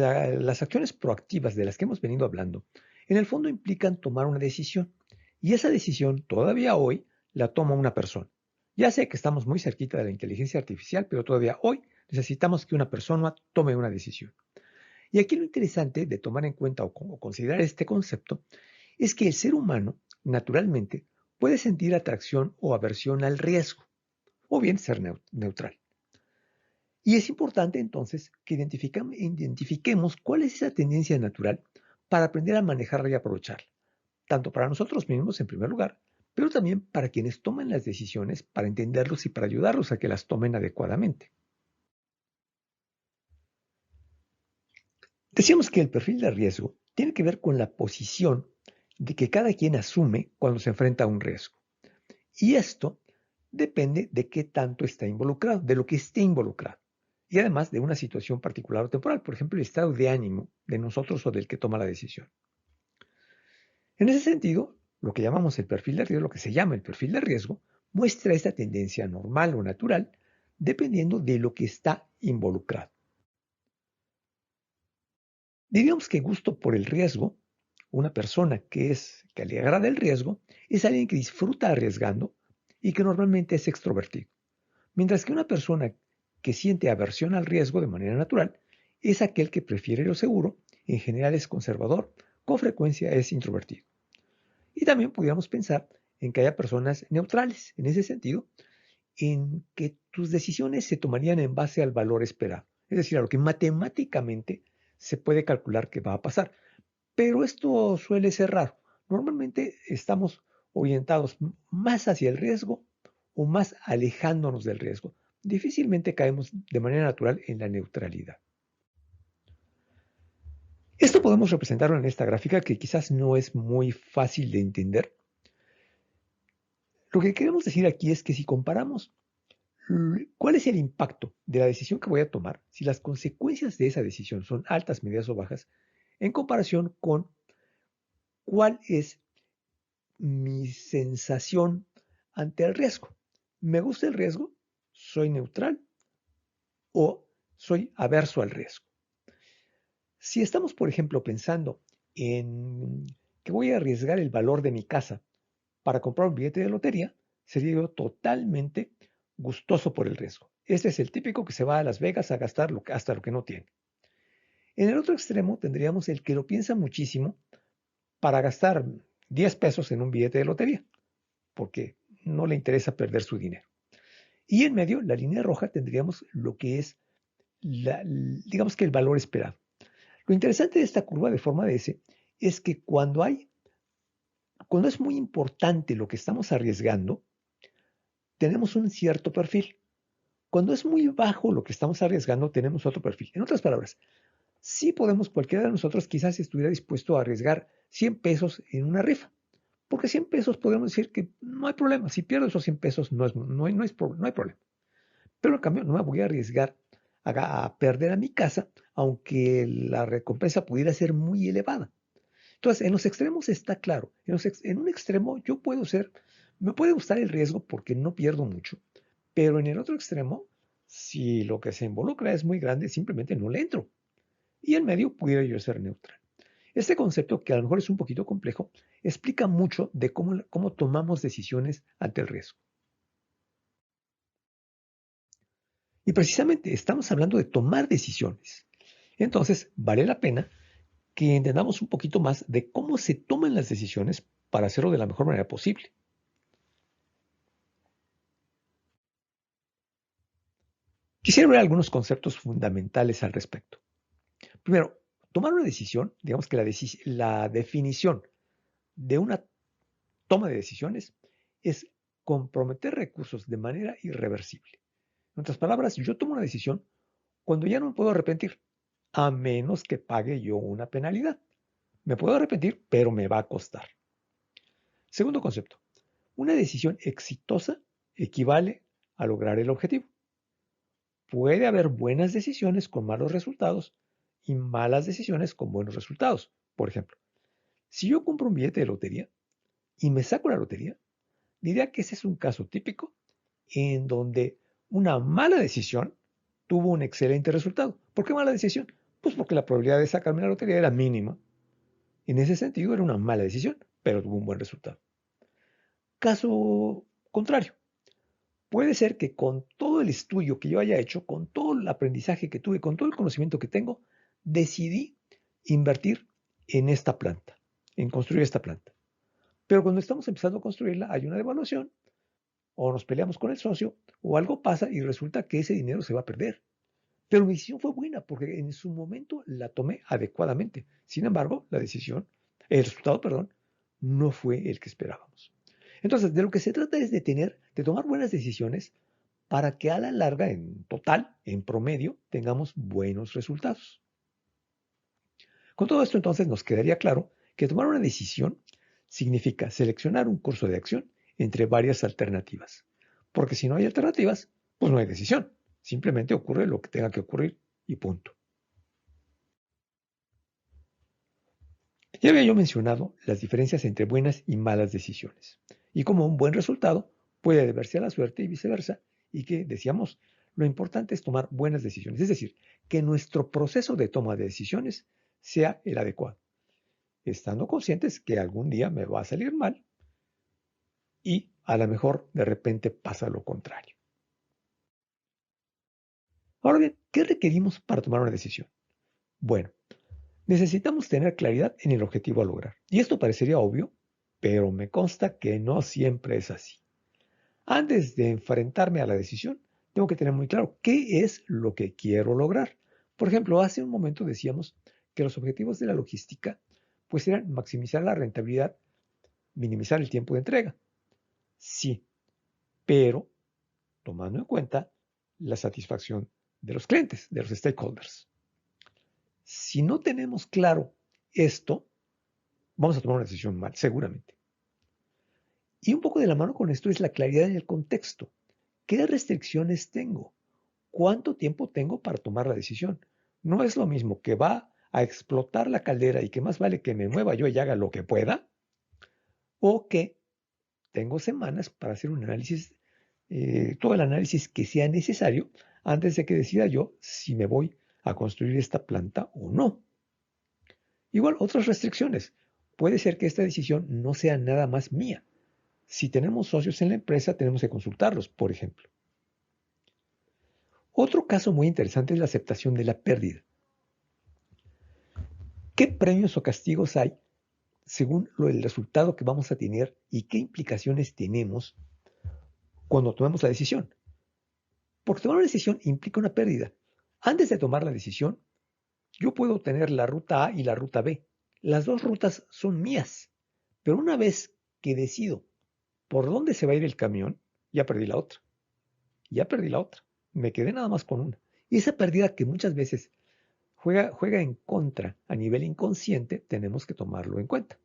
acciones proactivas de las que hemos venido hablando en el fondo implican tomar una decisión. Y esa decisión todavía hoy la toma una persona. Ya sé que estamos muy cerquita de la inteligencia artificial, pero todavía hoy necesitamos que una persona tome una decisión. Y aquí lo interesante de tomar en cuenta o considerar este concepto es que el ser humano, naturalmente, puede sentir atracción o aversión al riesgo, o bien ser neutral. Y es importante entonces que identifiquemos cuál es esa tendencia natural para aprender a manejarla y aprovecharla, tanto para nosotros mismos en primer lugar, pero también para quienes toman las decisiones, para entenderlos y para ayudarlos a que las tomen adecuadamente. Decíamos que el perfil de riesgo tiene que ver con la posición de que cada quien asume cuando se enfrenta a un riesgo. Y esto depende de qué tanto está involucrado, de lo que esté involucrado. Y además de una situación particular o temporal, por ejemplo, el estado de ánimo de nosotros o del que toma la decisión. En ese sentido, lo que llamamos el perfil de riesgo, lo que se llama el perfil de riesgo, muestra esta tendencia normal o natural dependiendo de lo que está involucrado. Diríamos que gusto por el riesgo, una persona que le agrada el riesgo, es alguien que disfruta arriesgando y que normalmente es extrovertido. Mientras que una persona que siente aversión al riesgo de manera natural es aquel que prefiere lo seguro, en general es conservador, con frecuencia es introvertido. Y también pudiéramos pensar en que haya personas neutrales, en ese sentido, en que tus decisiones se tomarían en base al valor esperado, es decir, a lo que matemáticamente se puede calcular que va a pasar. Pero esto suele ser raro. Normalmente estamos orientados más hacia el riesgo o más alejándonos del riesgo. Difícilmente caemos de manera natural en la neutralidad. Esto podemos representarlo en esta gráfica que quizás no es muy fácil de entender. Lo que queremos decir aquí es que si comparamos cuál es el impacto de la decisión que voy a tomar, si las consecuencias de esa decisión son altas, medias o bajas, en comparación con cuál es mi sensación ante el riesgo. ¿Me gusta el riesgo? ¿Soy neutral? ¿O soy averso al riesgo? Si estamos, por ejemplo, pensando en que voy a arriesgar el valor de mi casa para comprar un billete de lotería, sería yo totalmente gustoso por el riesgo. Este es el típico que se va a Las Vegas a gastar hasta lo que no tiene. En el otro extremo tendríamos el que lo piensa muchísimo para gastar 10 pesos en un billete de lotería, porque no le interesa perder su dinero. Y en medio, la línea roja, tendríamos lo que es, digamos que el valor esperado. Lo interesante de esta curva de forma de S es que cuando es muy importante lo que estamos arriesgando, tenemos un cierto perfil. Cuando es muy bajo lo que estamos arriesgando, tenemos otro perfil. En otras palabras, sí podemos, cualquiera de nosotros quizás estuviera dispuesto a arriesgar 100 pesos en una rifa. Porque 100 pesos podemos decir que no hay problema. Si pierdo esos 100 pesos no hay problema. Pero en cambio no me voy a arriesgar a perder a mi casa, aunque la recompensa pudiera ser muy elevada. Entonces, en los extremos está claro. En un extremo me puede gustar el riesgo porque no pierdo mucho. Pero en el otro extremo, si lo que se involucra es muy grande, simplemente no le entro. Y en medio pudiera yo ser neutral. Este concepto, que a lo mejor es un poquito complejo, explica mucho de cómo tomamos decisiones ante el riesgo. Y precisamente estamos hablando de tomar decisiones. Entonces, vale la pena que entendamos un poquito más de cómo se toman las decisiones para hacerlo de la mejor manera posible. Quisiera ver algunos conceptos fundamentales al respecto. Primero, tomar una decisión, digamos que la definición de una toma de decisiones es comprometer recursos de manera irreversible. En otras palabras, yo tomo una decisión cuando ya no me puedo arrepentir, a menos que pague yo una penalidad. Me puedo arrepentir, pero me va a costar. Segundo concepto, una decisión exitosa equivale a lograr el objetivo. Puede haber buenas decisiones con malos resultados y malas decisiones con buenos resultados. Por ejemplo, si yo compro un billete de lotería y me saco la lotería, diría que ese es un caso típico en donde una mala decisión tuvo un excelente resultado. ¿Por qué mala decisión? Pues porque la probabilidad de sacarme la lotería era mínima. En ese sentido era una mala decisión, pero tuvo un buen resultado. Caso contrario, puede ser que con todo el estudio que yo haya hecho, con todo el aprendizaje que tuve, con todo el conocimiento que tengo, decidí invertir en esta planta, en construir esta planta. Pero cuando estamos empezando a construirla, hay una devaluación, o nos peleamos con el socio, o algo pasa y resulta que ese dinero se va a perder. Pero mi decisión fue buena porque en su momento la tomé adecuadamente. Sin embargo, el resultado, no fue el que esperábamos. Entonces, de lo que se trata es de tomar buenas decisiones para que a la larga, en total, en promedio, tengamos buenos resultados. Con todo esto, entonces, nos quedaría claro que tomar una decisión significa seleccionar un curso de acción entre varias alternativas. Porque si no hay alternativas, pues no hay decisión. Simplemente ocurre lo que tenga que ocurrir y punto. Ya había yo mencionado las diferencias entre buenas y malas decisiones y cómo un buen resultado puede deberse a la suerte y viceversa, y que, decíamos, lo importante es tomar buenas decisiones, es decir, que nuestro proceso de toma de decisiones sea el adecuado, estando conscientes que algún día me va a salir mal y a lo mejor de repente pasa lo contrario. Ahora bien, ¿qué requerimos para tomar una decisión? Bueno, necesitamos tener claridad en el objetivo a lograr. Y esto parecería obvio, pero me consta que no siempre es así. Antes de enfrentarme a la decisión, tengo que tener muy claro qué es lo que quiero lograr. Por ejemplo, hace un momento decíamos que los objetivos de la logística pues eran maximizar la rentabilidad, minimizar el tiempo de entrega. Sí, pero tomando en cuenta la satisfacción de los clientes, de los stakeholders. Si no tenemos claro esto, vamos a tomar una decisión mal, seguramente. Y un poco de la mano con esto es la claridad en el contexto. ¿Qué restricciones tengo? ¿Cuánto tiempo tengo para tomar la decisión? No es lo mismo que va a explotar la caldera y que más vale que me mueva yo y haga lo que pueda, o que tengo semanas para hacer un análisis, todo el análisis que sea necesario antes de que decida yo si me voy a construir esta planta o no. Igual, otras restricciones. Puede ser que esta decisión no sea nada más mía. Si tenemos socios en la empresa, tenemos que consultarlos, por ejemplo. Otro caso muy interesante es la aceptación de la pérdida. ¿Qué premios o castigos hay según el resultado que vamos a tener y qué implicaciones tenemos cuando tomamos la decisión? Porque tomar una decisión implica una pérdida. Antes de tomar la decisión, yo puedo tener la ruta A y la ruta B. Las dos rutas son mías, pero una vez que decido por dónde se va a ir el camión, ya perdí la otra. Ya perdí la otra. Me quedé nada más con una. Y esa pérdida que muchas veces juega en contra a nivel inconsciente, tenemos que tomarlo en cuenta.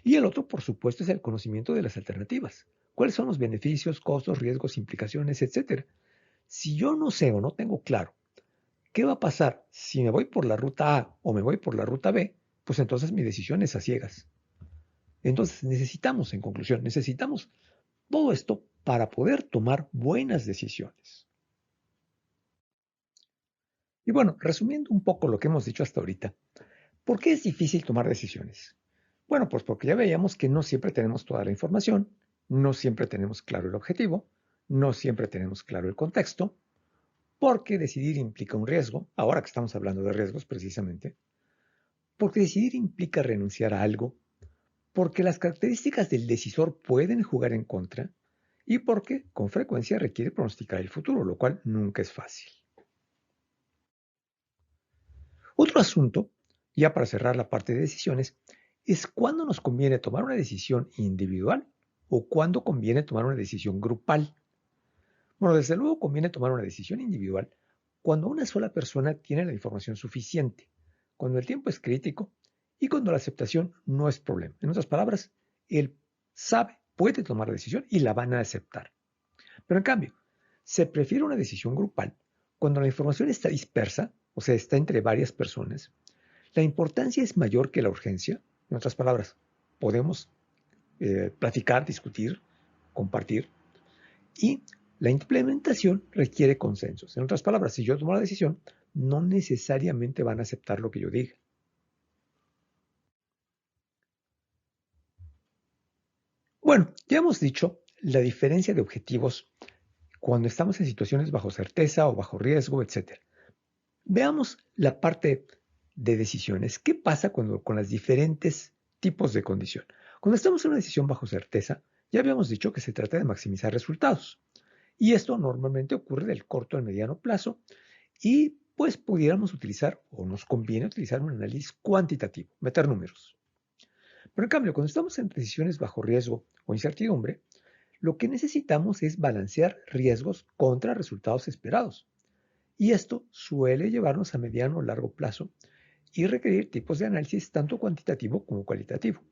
Y el otro, por supuesto, es el conocimiento de las alternativas. ¿Cuáles son los beneficios, costos, riesgos, implicaciones, etcétera? Si yo no sé o no tengo claro qué va a pasar si me voy por la ruta A o me voy por la ruta B, pues entonces mi decisión es a ciegas. Entonces necesitamos, en conclusión, necesitamos todo esto para poder tomar buenas decisiones. Y bueno, resumiendo un poco lo que hemos dicho hasta ahorita, ¿por qué es difícil tomar decisiones? Bueno, pues porque ya veíamos que no siempre tenemos toda la información, no siempre tenemos claro el objetivo, no siempre tenemos claro el contexto, porque decidir implica un riesgo, ahora que estamos hablando de riesgos precisamente, porque decidir implica renunciar a algo, porque las características del decisor pueden jugar en contra y porque con frecuencia requiere pronosticar el futuro, lo cual nunca es fácil. Otro asunto, ya para cerrar la parte de decisiones, es cuándo nos conviene tomar una decisión individual o cuándo conviene tomar una decisión grupal. Bueno, desde luego conviene tomar una decisión individual cuando una sola persona tiene la información suficiente, cuando el tiempo es crítico y cuando la aceptación no es problema. En otras palabras, él sabe, puede tomar la decisión y la van a aceptar. Pero en cambio, se prefiere una decisión grupal cuando la información está dispersa, o sea, está entre varias personas. La importancia es mayor que la urgencia. En otras palabras, podemos platicar, discutir, compartir. Y la implementación requiere consensos. En otras palabras, si yo tomo la decisión, no necesariamente van a aceptar lo que yo diga. Bueno, ya hemos dicho la diferencia de objetivos cuando estamos en situaciones bajo certeza o bajo riesgo, etc. Veamos la parte de decisiones. ¿Qué pasa con los diferentes tipos de condición? Cuando estamos en una decisión bajo certeza, ya habíamos dicho que se trata de maximizar resultados. Y esto normalmente ocurre del corto al mediano plazo y pues pudiéramos utilizar o nos conviene utilizar un análisis cuantitativo, meter números. Pero en cambio, cuando estamos en decisiones bajo riesgo o incertidumbre, lo que necesitamos es balancear riesgos contra resultados esperados. Y esto suele llevarnos a mediano o largo plazo y requerir tipos de análisis tanto cuantitativo como cualitativo.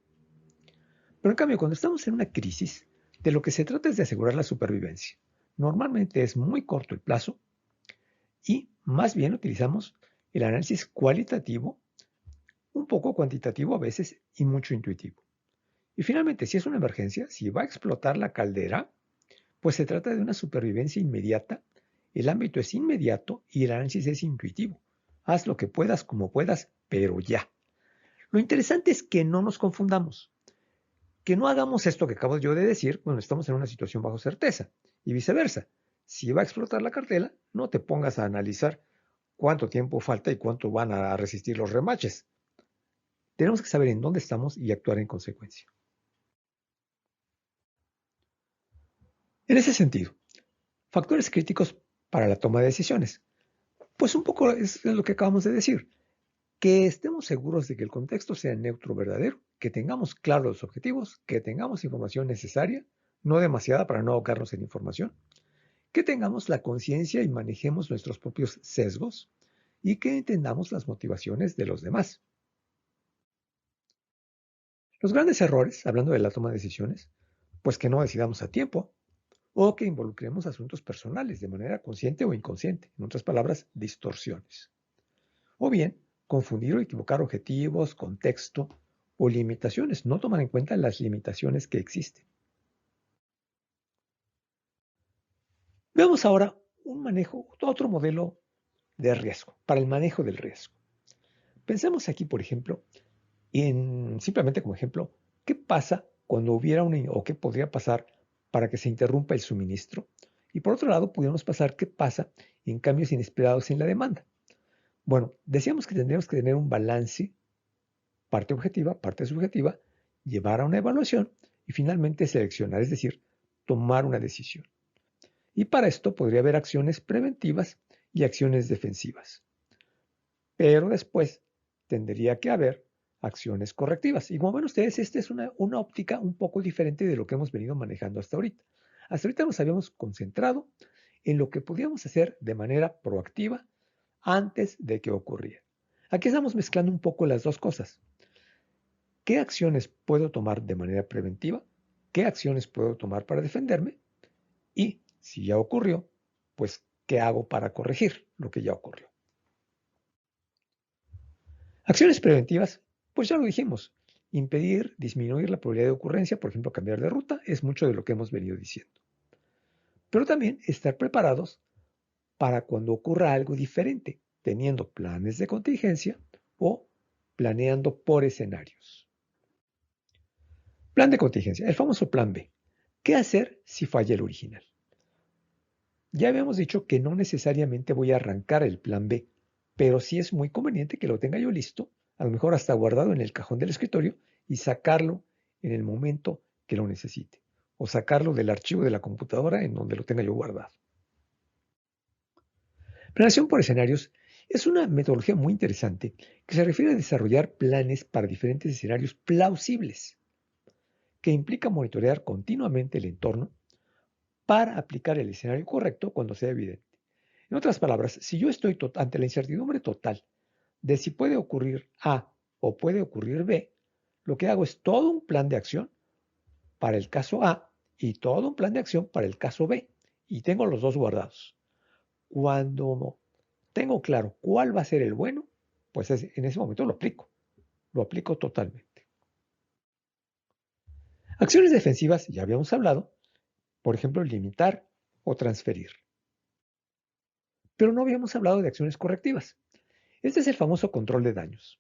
Pero en cambio, cuando estamos en una crisis, de lo que se trata es de asegurar la supervivencia. Normalmente es muy corto el plazo y más bien utilizamos el análisis cualitativo, un poco cuantitativo a veces y mucho intuitivo. Y finalmente, si es una emergencia, si va a explotar la caldera, pues se trata de una supervivencia inmediata, el ámbito es inmediato y el análisis es intuitivo. Haz lo que puedas, como puedas, pero ya. Lo interesante es que no nos confundamos, que no hagamos esto que acabo yo de decir cuando estamos en una situación bajo certeza y viceversa. Si va a explotar la cartela, no te pongas a analizar cuánto tiempo falta y cuánto van a resistir los remaches. Tenemos que saber en dónde estamos y actuar en consecuencia. En ese sentido, factores críticos para la toma de decisiones. Pues un poco es lo que acabamos de decir. Que estemos seguros de que el contexto sea neutro verdadero, que tengamos claros los objetivos, que tengamos información necesaria, no demasiada para no ahogarnos en información, que tengamos la conciencia y manejemos nuestros propios sesgos y que entendamos las motivaciones de los demás. Los grandes errores, hablando de la toma de decisiones, pues que no decidamos a tiempo o que involucremos asuntos personales de manera consciente o inconsciente, en otras palabras, distorsiones. O bien, confundir o equivocar objetivos, contexto o limitaciones, no tomar en cuenta las limitaciones que existen. Veamos ahora otro modelo de riesgo, para el manejo del riesgo. Pensemos aquí, por ejemplo, simplemente como ejemplo, ¿qué pasa cuando hubiera o qué podría pasar para que se interrumpa el suministro? Y por otro lado, pudiéramos pasar qué pasa en cambios inesperados en la demanda. Bueno, decíamos que tendríamos que tener un balance, parte objetiva, parte subjetiva, llevar a una evaluación y finalmente seleccionar, es decir, tomar una decisión. Y para esto podría haber acciones preventivas y acciones defensivas. Pero después tendría que haber acciones correctivas. Y como ven ustedes, esta es una óptica un poco diferente de lo que hemos venido manejando hasta ahorita. Hasta ahorita nos habíamos concentrado en lo que podíamos hacer de manera proactiva antes de que ocurriera. Aquí estamos mezclando un poco las dos cosas. ¿Qué acciones puedo tomar de manera preventiva? ¿Qué acciones puedo tomar para defenderme? Y si ya ocurrió, pues, ¿qué hago para corregir lo que ya ocurrió? Acciones preventivas, pues ya lo dijimos. Impedir, disminuir la probabilidad de ocurrencia, por ejemplo, cambiar de ruta, es mucho de lo que hemos venido diciendo. Pero también estar preparados para cuando ocurra algo diferente, teniendo planes de contingencia o planeando por escenarios. Plan de contingencia, el famoso plan B. ¿Qué hacer si falla el original? Ya habíamos dicho que no necesariamente voy a arrancar el plan B, pero sí es muy conveniente que lo tenga yo listo, a lo mejor hasta guardado en el cajón del escritorio y sacarlo en el momento que lo necesite, o sacarlo del archivo de la computadora en donde lo tenga yo guardado. Planeación por escenarios es una metodología muy interesante que se refiere a desarrollar planes para diferentes escenarios plausibles, que implica monitorear continuamente el entorno para aplicar el escenario correcto cuando sea evidente. En otras palabras, si yo estoy ante la incertidumbre total de si puede ocurrir A o puede ocurrir B, lo que hago es todo un plan de acción para el caso A y todo un plan de acción para el caso B, y tengo los dos guardados. Cuando tengo claro cuál va a ser el bueno, pues en ese momento lo aplico totalmente. Acciones defensivas, ya habíamos hablado, por ejemplo, limitar o transferir. Pero no habíamos hablado de acciones correctivas. Este es el famoso control de daños.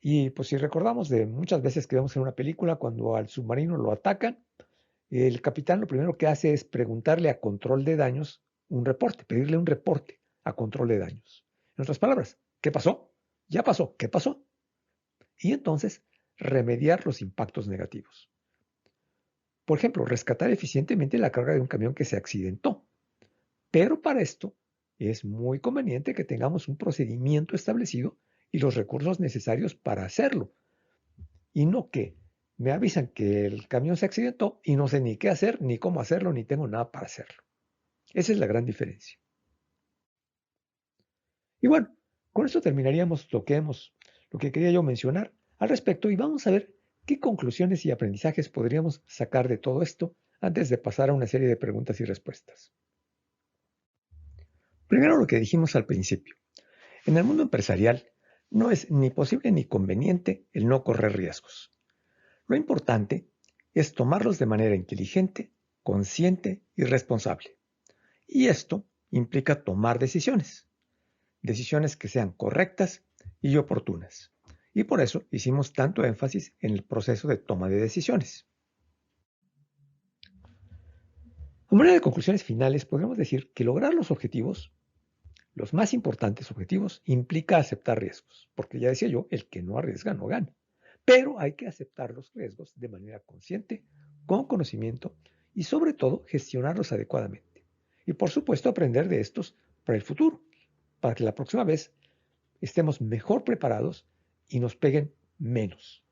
Y pues si recordamos de muchas veces que vemos en una película, cuando al submarino lo atacan, el capitán lo primero que hace es preguntarle a control de daños un reporte, pedirle un reporte a control de daños. En otras palabras, ¿qué pasó? Ya pasó, ¿qué pasó? Y entonces remediar los impactos negativos. Por ejemplo, rescatar eficientemente la carga de un camión que se accidentó. Pero para esto es muy conveniente que tengamos un procedimiento establecido y los recursos necesarios para hacerlo. Y no que me avisan que el camión se accidentó y no sé ni qué hacer, ni cómo hacerlo, ni tengo nada para hacerlo. Esa es la gran diferencia. Y bueno, con esto terminaríamos lo que quería yo mencionar al respecto y vamos a ver qué conclusiones y aprendizajes podríamos sacar de todo esto antes de pasar a una serie de preguntas y respuestas. Primero lo que dijimos al principio. En el mundo empresarial no es ni posible ni conveniente el no correr riesgos. Lo importante es tomarlos de manera inteligente, consciente y responsable. Y esto implica tomar decisiones que sean correctas y oportunas. Y por eso hicimos tanto énfasis en el proceso de toma de decisiones. A manera de conclusiones finales, podemos decir que lograr los objetivos, los más importantes objetivos, implica aceptar riesgos. Porque ya decía yo, el que no arriesga no gana. Pero hay que aceptar los riesgos de manera consciente, con conocimiento y sobre todo gestionarlos adecuadamente. Y por supuesto aprender de estos para el futuro, para que la próxima vez estemos mejor preparados y nos peguen menos.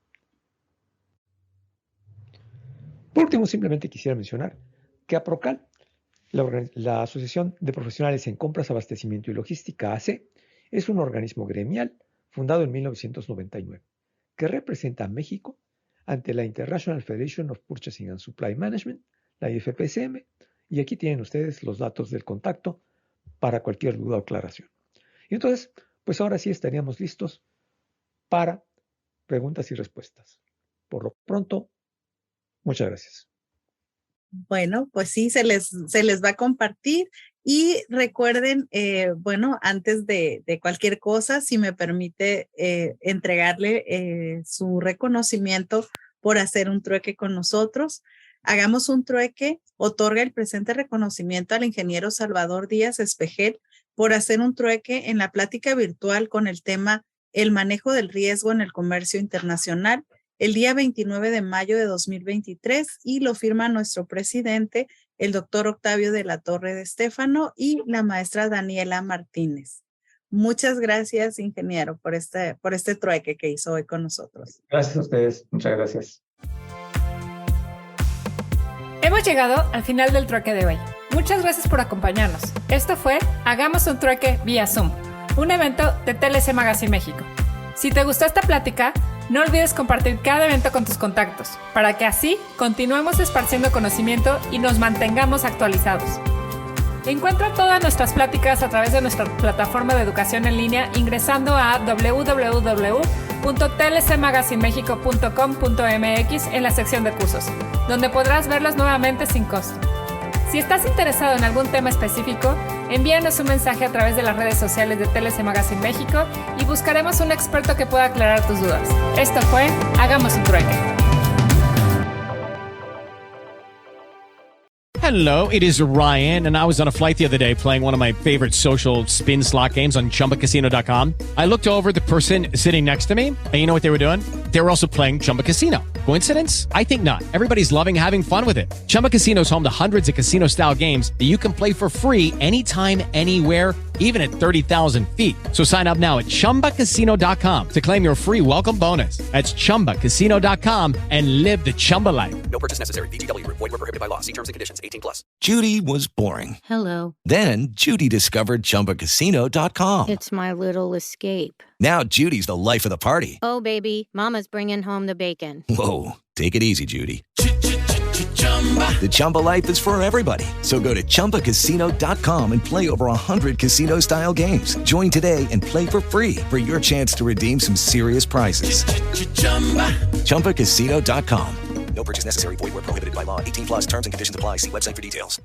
Por último, simplemente quisiera mencionar que APROCAL, la Asociación de Profesionales en Compras, Abastecimiento y Logística, AC, es un organismo gremial fundado en 1999 que representa a México ante la International Federation of Purchasing and Supply Management, la IFPSM, y aquí tienen ustedes los datos del contacto para cualquier duda o aclaración. Y entonces, pues ahora sí estaríamos listos para preguntas y respuestas. Por lo pronto, muchas gracias. Bueno, pues sí, se les va a compartir y recuerden, bueno, antes de cualquier cosa, si me permite entregarle su reconocimiento por hacer un trueque con nosotros. Hagamos un trueque, otorga el presente reconocimiento al ingeniero Salvador Díaz Espejel por hacer un trueque en la plática virtual con el tema El manejo del riesgo en el comercio internacional, el día 29 de mayo de 2023, y lo firma nuestro presidente, el doctor Octavio de la Torre de Estéfano, y la maestra Daniela Martínez. Muchas gracias, ingeniero, por este trueque que hizo hoy con nosotros. Gracias a ustedes, muchas gracias. Hemos llegado al final del trueque de hoy. Muchas gracias por acompañarnos. Esto fue Hagamos un trueque vía Zoom, un evento de TLC Magazine México. Si te gustó esta plática, no olvides compartir cada evento con tus contactos, para que así continuemos esparciendo conocimiento y nos mantengamos actualizados. Encuentra todas nuestras pláticas a través de nuestra plataforma de educación en línea ingresando a www.tlcmagazinemexico.com.mx en la sección de cursos, donde podrás verlos nuevamente sin costo. Si estás interesado en algún tema específico, envíanos un mensaje a través de las redes sociales de TLC Magazine México y buscaremos un experto que pueda aclarar tus dudas. Esto fue Hagamos un trueque. Hello, it is Ryan, and I was on a flight the other day playing one of my favorite social spin slot games on ChumbaCasino.com. I looked over at the person sitting next to me, and you know what they were doing? They were also playing Chumba Casino. Coincidence? I think not. Everybody's loving having fun with it. Chumba Casino is home to hundreds of casino-style games that you can play for free anytime, anywhere, even at 30,000 feet. So sign up now at ChumbaCasino.com to claim your free welcome bonus. That's ChumbaCasino.com and live the Chumba life. No purchase necessary. VGW. Void where prohibited by law. See terms and conditions. 18+. Judy was boring. Hello. Then Judy discovered ChumbaCasino.com. It's my little escape. Now Judy's the life of the party. Oh, baby, mama's bringing home the bacon. Whoa, take it easy, Judy. The Chumba life is for everybody. So go to ChumbaCasino.com and play over 100 casino-style games. Join today and play for free for your chance to redeem some serious prizes. ChumbaCasino.com. No purchase necessary. Void where prohibited by law. 18+. Terms and conditions apply. See website for details.